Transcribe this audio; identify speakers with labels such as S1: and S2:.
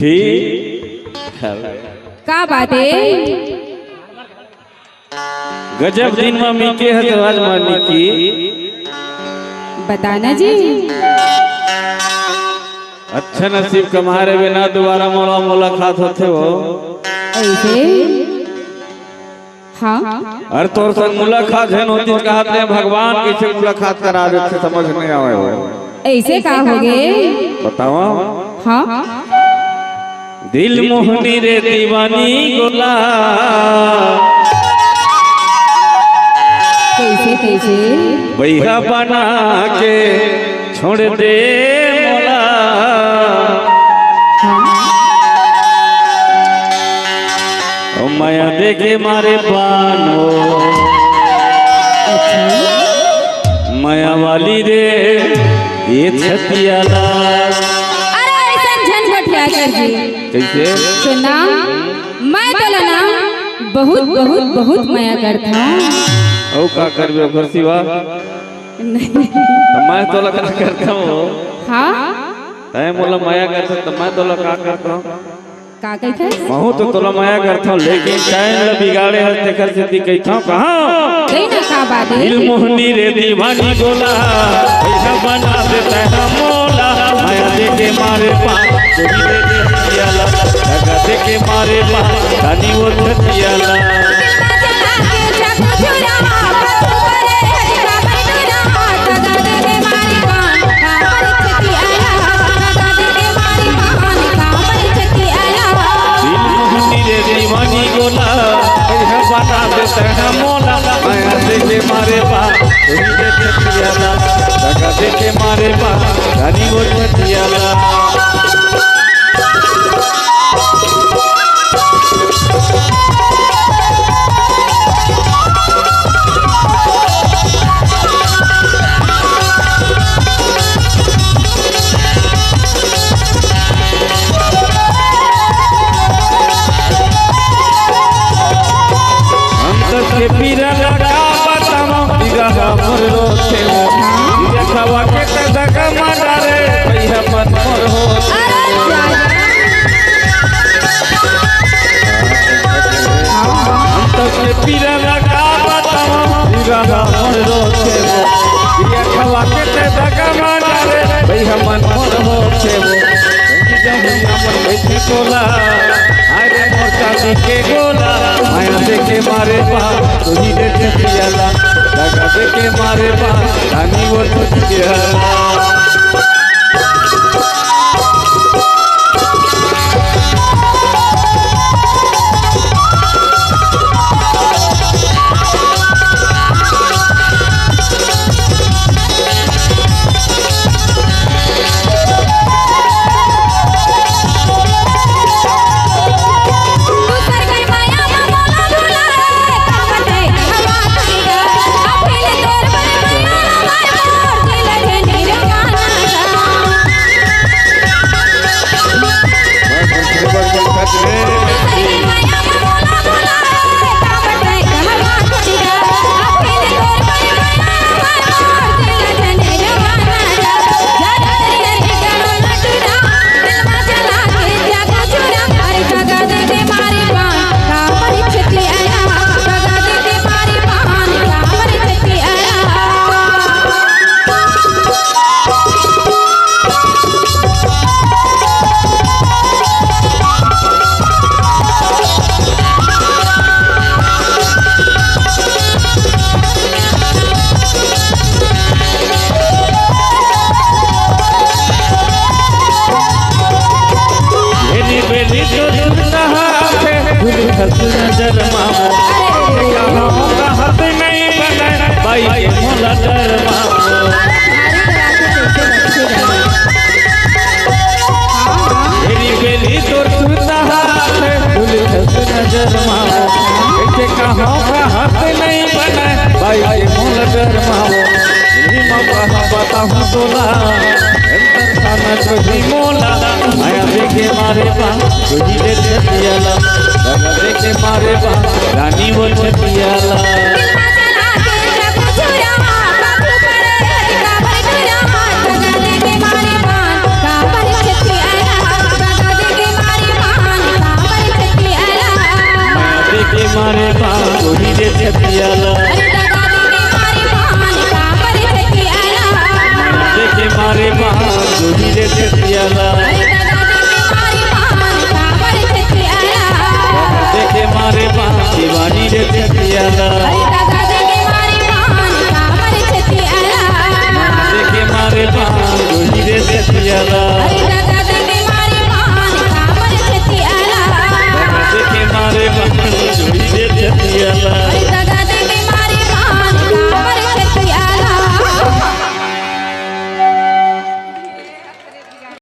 S1: ठीक
S2: का बात है?
S1: गजब दिन में मीके है तो आज मानी की
S2: बताना जी।
S1: अच्छा नसीब कमारे बिना दोबारा मोला मुलाकात होते हो
S2: ऐसे? हाँ
S1: और तोर संग मुलाकात है नोती कहते भगवान कैसे मुलाकात करा देते समझ नहीं आवे हो
S2: ऐसे का हो गए?
S1: बताओ।
S2: हाँ
S1: दिल मोहनी रे दीवानी गोला
S2: कैसे कैसे?
S1: बैहा बना के छोड़ दे मोला ओ माया देखे मारे बानो माया वाली रे ये छतियाला।
S2: अरे ऐसा झंझटिया कर जी
S1: कैसे
S2: सुना, मैं तो ना बहुत बहुत बहुत माया करता हूँ।
S1: ओ का करबे ओकर सिवा
S2: नहीं
S1: मैं तो लगा करता हूँ।
S2: हाँ
S1: तय मोला माया करता तो मैं तो लगा करता हूँ।
S2: का कहते?
S1: महू तो तोला माया करता हूँ लेकिन टाइम ल बिगाड़े हर तेकर से दी कहता हूँ कहाँ
S2: कहीं ना का बात है?
S1: दिल मोहनी रे दीवानी गोला ऐसा बना देता है मोला माया देके मारे पास चोरी दे दियाला लगा देके मारे पास रानी वो छतियाला। दीवानी गोला बना देता है मोला माया देके मारे पास चोरी दे दियाला लगा देके मारे पास रानी वो छतियाला। के पीरा लगा बताओ पीरा मोर रोते हो पीरा खवा के कदका मारा रे भैया मन मोर हो। हम तो के पीरा लगा बताओ पीरा मोर रोते हो पीरा खवा के कदका मारा रे भैया मन मोर होते हो। जब मन बैठे कोला अरे मोर चांदी के गोला माया देके मारे पास तुझी दे छतियाला लगा देके मारे पास रानी वो छतियाला। नजर मामो हाथ नहीं बना भाई मोला डर मामो मेरी बेली तोर सुनता हाथ भूल नजर मामो ऐसे कहाँ का हाथ नहीं बना भाई मोला डर मामो बताऊँ तोला तुझी मोला माया देखे मारे पास तुझी दे छतियाला लगा देखे मारे पास रानी वो छतियाला।
S2: का
S1: मारे बांधोही रे छतियाला देखे मारे बांधोही रे छतियाला देखे मारे बांधोही रे छतियाला